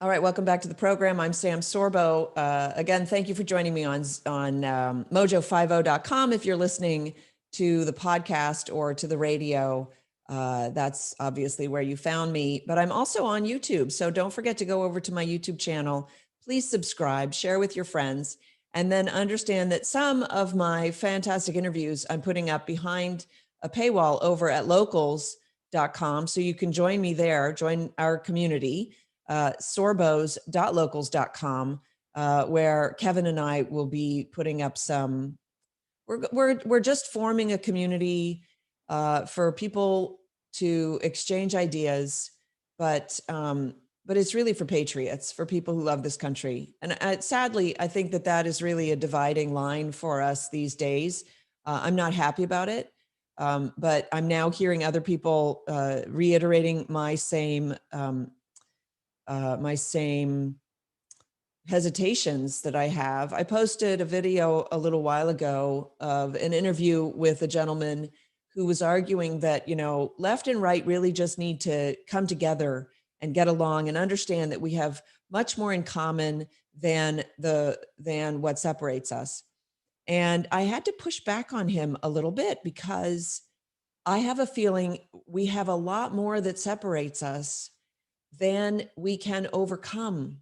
All right, welcome back to the program. I'm Sam Sorbo. Again, thank you for joining me on mojo50.com. If you're listening to the podcast or to the radio, that's obviously where you found me. But I'm also on YouTube, so don't forget to go over to my YouTube channel. Please subscribe, share with your friends, and then understand that some of my fantastic interviews I'm putting up behind a paywall over at locals.com. So you can join me there, join our community. Sorbos.locals.com, where Kevin and I will be putting up some. We're just forming a community for people to exchange ideas, but it's really for patriots, for people who love this country. And sadly, I think that is really a dividing line for us these days. I'm not happy about it. But I'm now hearing other people reiterating my same hesitations that I have. I posted a video a little while ago of an interview with a gentleman who was arguing that, left and right really just need to come together and get along and understand that we have much more in common than what separates us. And I had to push back on him a little bit because I have a feeling we have a lot more that separates us than we can overcome.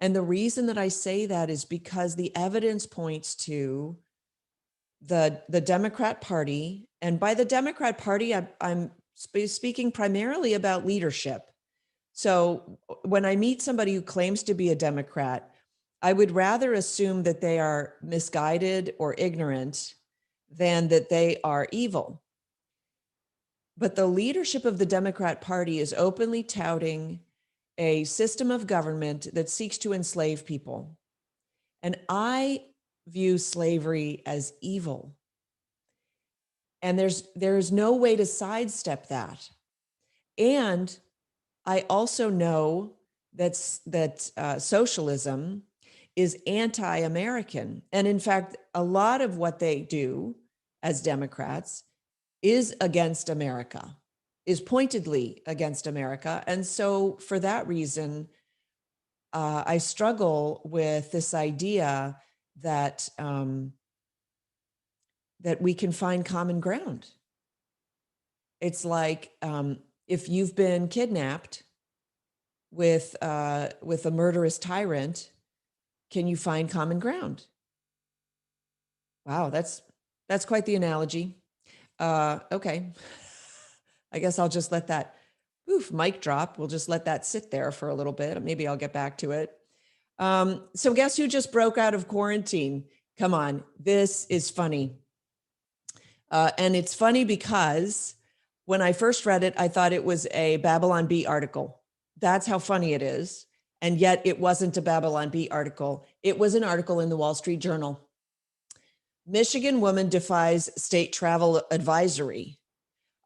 And the reason that I say that is because the evidence points to the Democrat Party. And by the Democrat Party, I'm speaking primarily about leadership. So when I meet somebody who claims to be a Democrat, I would rather assume that they are misguided or ignorant than that they are evil. But the leadership of the Democrat Party is openly touting a system of government that seeks to enslave people. And I view slavery as evil. And there's no way to sidestep that. And I also know that socialism is anti-American. And in fact, a lot of what they do as Democrats is against America, is pointedly against America. And so for that reason, I struggle with this idea that that we can find common ground. It's like if you've been kidnapped with a murderous tyrant, can you find common ground? Wow, that's quite the analogy. Okay. I guess I'll just let that mic drop. We'll just let that sit there for a little bit. Maybe I'll get back to it. So guess who just broke out of quarantine? Come on, this is funny. And it's funny because when I first read it, I thought it was a Babylon Bee article. That's how funny it is. And yet it wasn't a Babylon Bee article. It was an article in the Wall Street Journal. Michigan woman defies state travel advisory.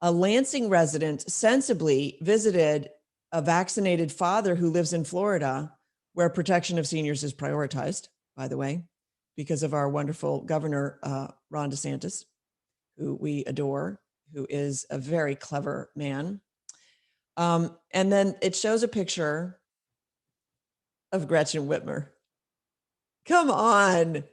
A Lansing resident sensibly visited a vaccinated father who lives in Florida, where protection of seniors is prioritized, by the way, because of our wonderful governor, Ron DeSantis, who we adore, who is a very clever man. And then it shows a picture of Gretchen Whitmer. Come on.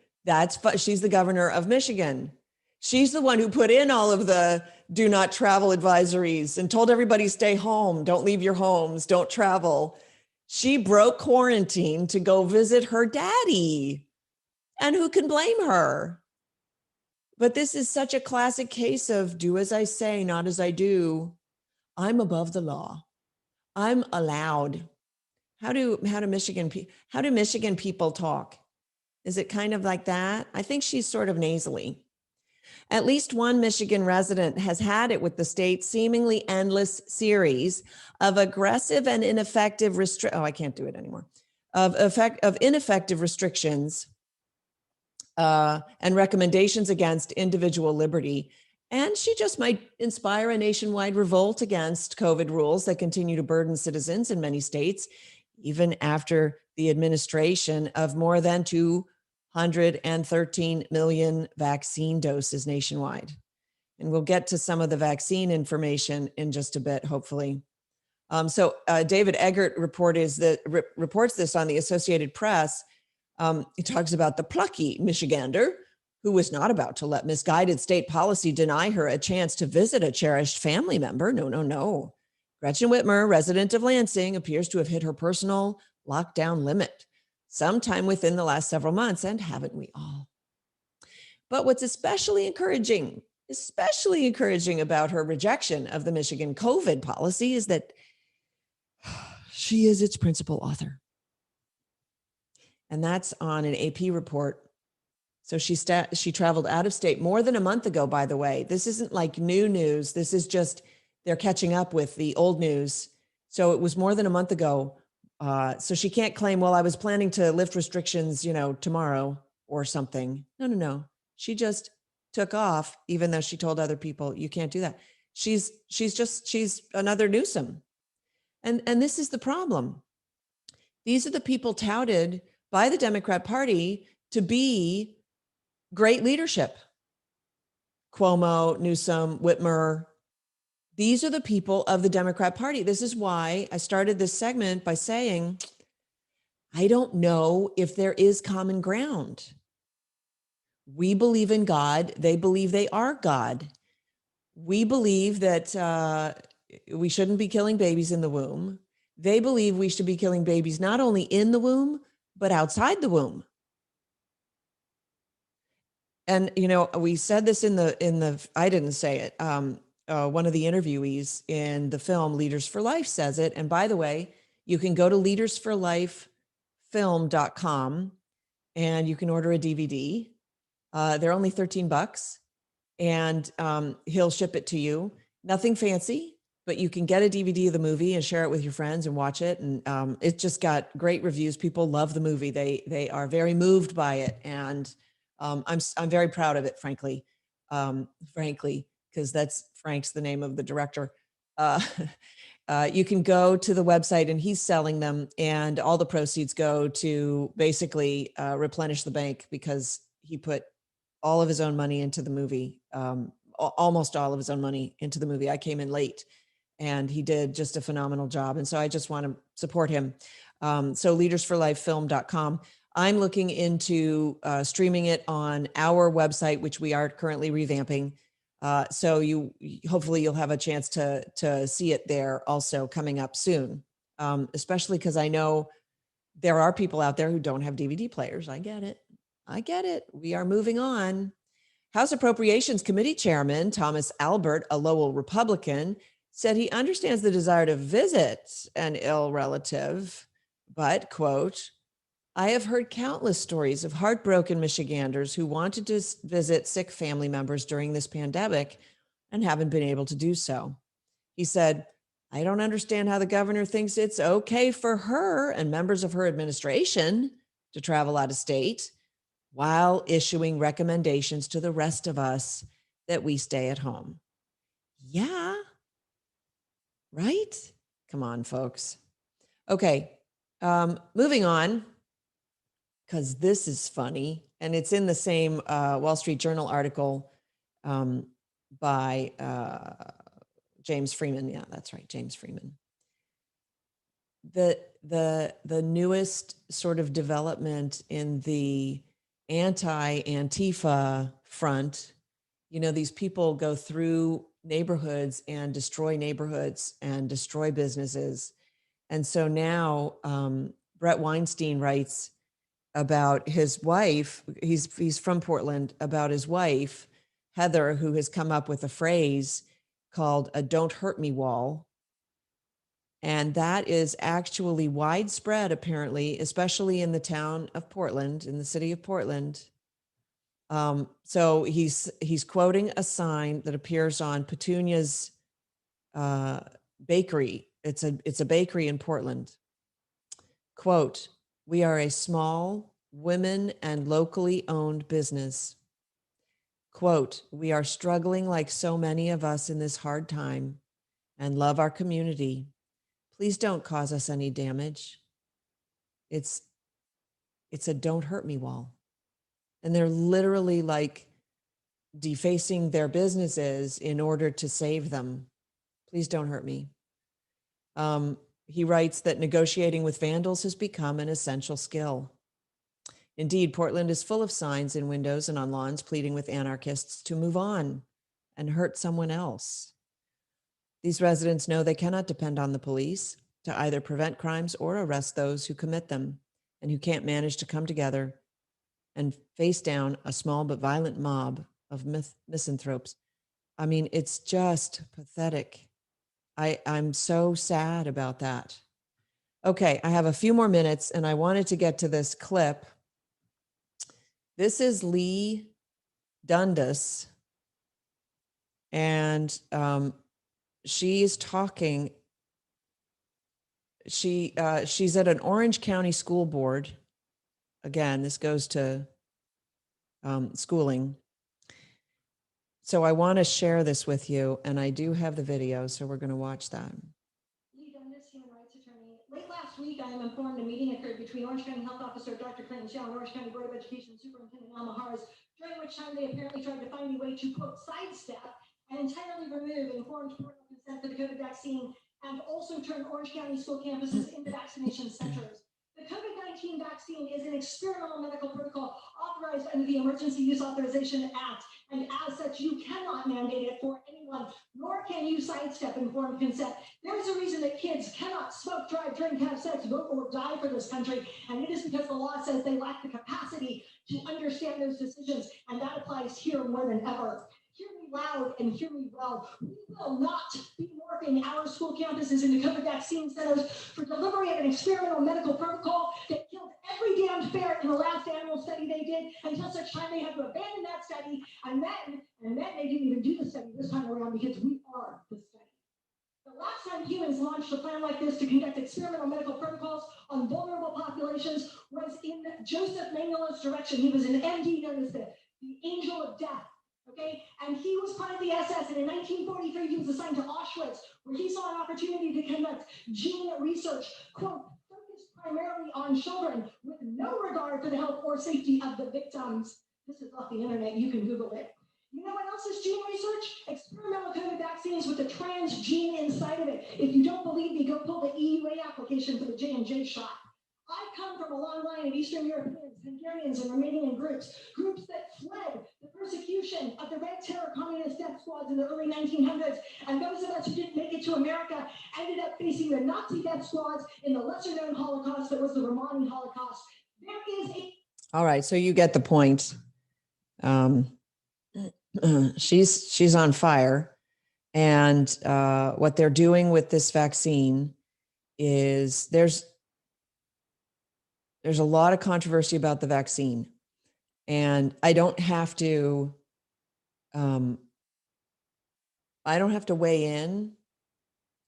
She's the governor of Michigan. She's the one who put in all of the do not travel advisories and told everybody stay home, don't leave your homes, don't travel. She broke quarantine to go visit her daddy. And who can blame her? But this is such a classic case of do as I say, not as I do. I'm above the law. I'm allowed. How do Michigan people talk? Is it kind of like that? I think she's sort of nasally. At least one Michigan resident has had it with the state's seemingly endless series of aggressive and ineffective ineffective restrictions and recommendations against individual liberty. And she just might inspire a nationwide revolt against COVID rules that continue to burden citizens in many states, even after the administration of more than 213 million vaccine doses nationwide. And we'll get to some of the vaccine information in just a bit, hopefully. David Eggert reports this on the Associated Press. He talks about the plucky Michigander who was not about to let misguided state policy deny her a chance to visit a cherished family member. No, no, no. Gretchen Whitmer, resident of Lansing, appears to have hit her personal lockdown limit sometime within the last several months, and haven't we all? But what's especially encouraging about her rejection of the Michigan COVID policy is that she is its principal author. And that's on an AP report. So she traveled out of state more than a month ago, by the way. This isn't like new news. This is just, they're catching up with the old news. So it was more than a month ago. So she can't claim, well, I was planning to lift restrictions, tomorrow or something. No. She just took off, even though she told other people, you can't do that. She's another Newsom. And this is the problem. These are the people touted by the Democrat Party to be great leadership. Cuomo, Newsom, Whitmer. These are the people of the Democrat Party. This is why I started this segment by saying, I don't know if there is common ground. We believe in God. They believe they are God. We believe that we shouldn't be killing babies in the womb. They believe we should be killing babies not only in the womb, but outside the womb. And, we said this in the, I didn't say it. One of the interviewees in the film Leaders for Life says it. And by the way, you can go to leadersforlifefilm.com and you can order a DVD. They're only $13 and he'll ship it to you. Nothing fancy, but you can get a DVD of the movie and share it with your friends and watch it. And it just got great reviews. People love the movie. They are very moved by it. And I'm very proud of it, frankly, because Frank's the name of the director. You can go to the website and he's selling them, and all the proceeds go to basically replenish the bank, because he put all of his own money into the movie, almost all of his own money into the movie. I came in late and he did just a phenomenal job. And so I just want to support him. So leadersforlifefilm.com. I'm looking into streaming it on our website, which we are currently revamping. So hopefully you'll have a chance to see it there also coming up soon. Especially because I know there are people out there who don't have DVD players. I get it. We are moving on. House Appropriations Committee Chairman Thomas Albert, a Lowell Republican, said he understands the desire to visit an ill relative, but, quote, I have heard countless stories of heartbroken Michiganders who wanted to visit sick family members during this pandemic and haven't been able to do so. He said, I don't understand how the governor thinks it's okay for her and members of her administration to travel out of state while issuing recommendations to the rest of us that we stay at home. Yeah, right? Come on, folks. Okay, moving on, because this is funny, and it's in the same Wall Street Journal article by James Freeman. Yeah, that's right, James Freeman. The newest sort of development in the anti-Antifa front, these people go through neighborhoods and destroy businesses. And so now Brett Weinstein writes about his wife. He's from Portland, about his wife, Heather, who has come up with a phrase called a "don't hurt me" wall. And that is actually widespread, apparently, especially in the town of Portland, in the city of Portland. So he's quoting a sign that appears on Petunia's bakery. It's a bakery in Portland. Quote, we are a small, women and locally owned business. Quote, we are struggling like so many of us in this hard time and love our community. Please don't cause us any damage. It's a "don't hurt me" wall. And they're literally like defacing their businesses in order to save them. Please don't hurt me. He writes that negotiating with vandals has become an essential skill. Indeed, Portland is full of signs in windows and on lawns pleading with anarchists to move on and hurt someone else. These residents know they cannot depend on the police to either prevent crimes or arrest those who commit them and who can't manage to come together and face down a small but violent mob of misanthropes. I mean, it's just pathetic. I'm so sad about that. Okay, I have a few more minutes and I wanted to get to this clip. This is Lee Dundas, and she's talking. She's at an Orange County school board. Again, this goes to schooling. So I want to share this with you, and I do have the video, so we're going to watch that. Lee Dundas, human rights attorney. Late last week, I am informed a meeting occurred between Orange County Health Officer Dr. Clinton Chow and Orange County Board of Education Superintendent Alma Harris, during which time they apparently tried to find a way to, quote, sidestep and entirely remove informed parental consent for the COVID vaccine and also turn Orange County school campuses into vaccination centers. The COVID-19 vaccine is an experimental medical protocol authorized under the Emergency Use Authorization Act, and as such, you cannot mandate it for anyone, nor can you sidestep informed consent. There is a reason that kids cannot smoke, drive, drink, have sex, vote, or die for this country, and it is because the law says they lack the capacity to understand those decisions, and that applies here more than ever. Hear me loud and hear me well. We will not be morphing our school campuses into COVID vaccine centers for delivery of an experimental medical protocol that killed every damned ferret in the last animal study they did until such time they had to abandon that study, and then they didn't even do the study this time around because we are the study. The last time humans launched a plan like this to conduct experimental medical protocols on vulnerable populations was in Joseph Mengelo's direction. He was an MD known as the Angel of Death. Okay, and he was part of the SS, and in 1943 he was assigned to Auschwitz, where he saw an opportunity to conduct gene research, quote, focused primarily on children with no regard for the health or safety of the victims. This is off the internet, you can Google it. You know what else is gene research? Experimental COVID vaccines with the trans gene inside of it. If you don't believe me, go pull the EUA application for the J&J shot. I come from a long line of Eastern Europeans, Hungarians, and Romanian groups that fled the persecution of the Red Terror communist death squads in the early 1900s, and those of us who didn't make it to America ended up facing the Nazi death squads in the lesser-known Holocaust that was the Romani Holocaust. There is a... All right, so you get the point. She's on fire, and what they're doing with this vaccine is there's a lot of controversy about the vaccine, and I don't have to weigh in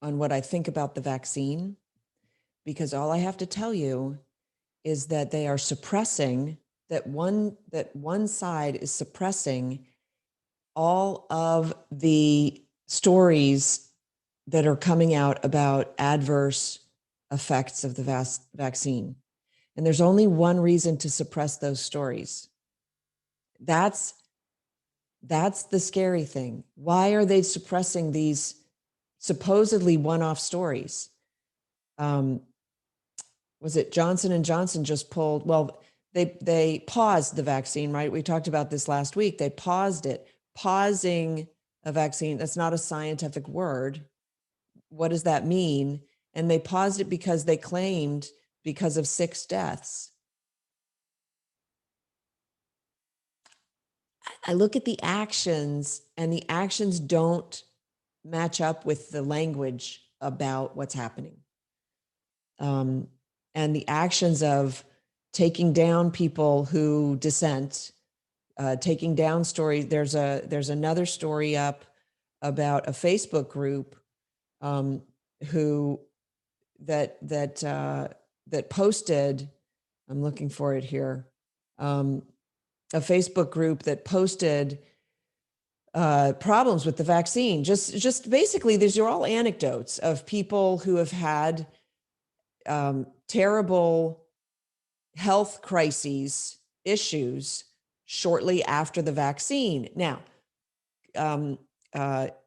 on what I think about the vaccine, because all I have to tell you is that they are suppressing that one side is suppressing all of the stories that are coming out about adverse effects of the vaccine. And there's only one reason to suppress those stories. That's the scary thing. Why are they suppressing these supposedly one-off stories? Was it Johnson & Johnson just pulled, well, they paused the vaccine, right? We talked about this last week. They paused it. Pausing a vaccine, that's not a scientific word. What does that mean? And they paused it because they claimed because of 6 deaths. I look at the actions, and the actions don't match up with the language about what's happening. And the actions of taking down people who dissent, taking down stories. There's another story up about a Facebook group that posted. I'm looking for it here. A Facebook group that posted problems with the vaccine. Just basically, these are all anecdotes of people who have had terrible health crises, issues shortly after the vaccine. Now,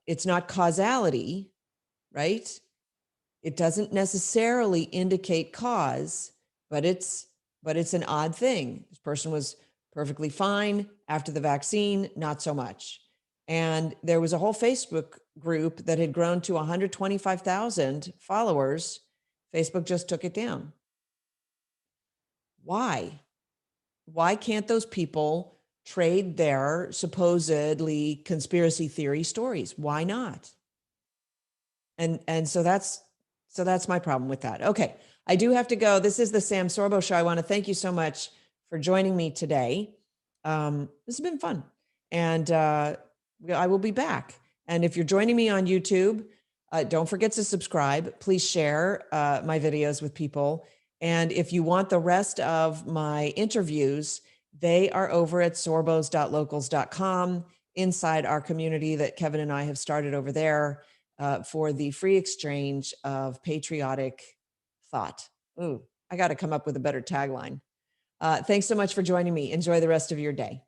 it's not causality, right? It doesn't necessarily indicate cause, but it's an odd thing. This person was perfectly fine after the vaccine, not so much. And there was a whole Facebook group that had grown to 125,000 followers. Facebook just took it down. Why? Why can't those people trade their supposedly conspiracy theory stories? Why not? And so that's my problem with that. Okay, I do have to go. This is the Sam Sorbo Show. I want to thank you so much for joining me today. This has been fun, and I will be back. And if you're joining me on YouTube, don't forget to subscribe. Please share my videos with people. And if you want the rest of my interviews, they are over at sorbos.locals.com inside our community that Kevin and I have started over there for the free exchange of patriotic thought. Ooh, I got to come up with a better tagline. Thanks so much for joining me. Enjoy the rest of your day.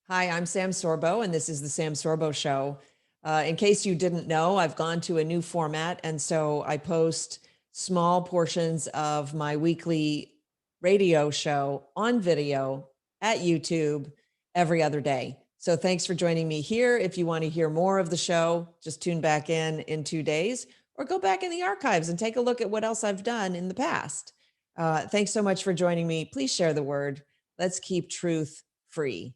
Hi, I'm Sam Sorbo, and this is the Sam Sorbo Show. In case you didn't know, I've gone to a new format, and so I post small portions of my weekly radio show on video at YouTube every other day. So thanks for joining me here. If you want to hear more of the show, just tune back in 2 days, or go back in the archives and take a look at what else I've done in the past. Thanks so much for joining me. Please share the word. Let's keep truth free.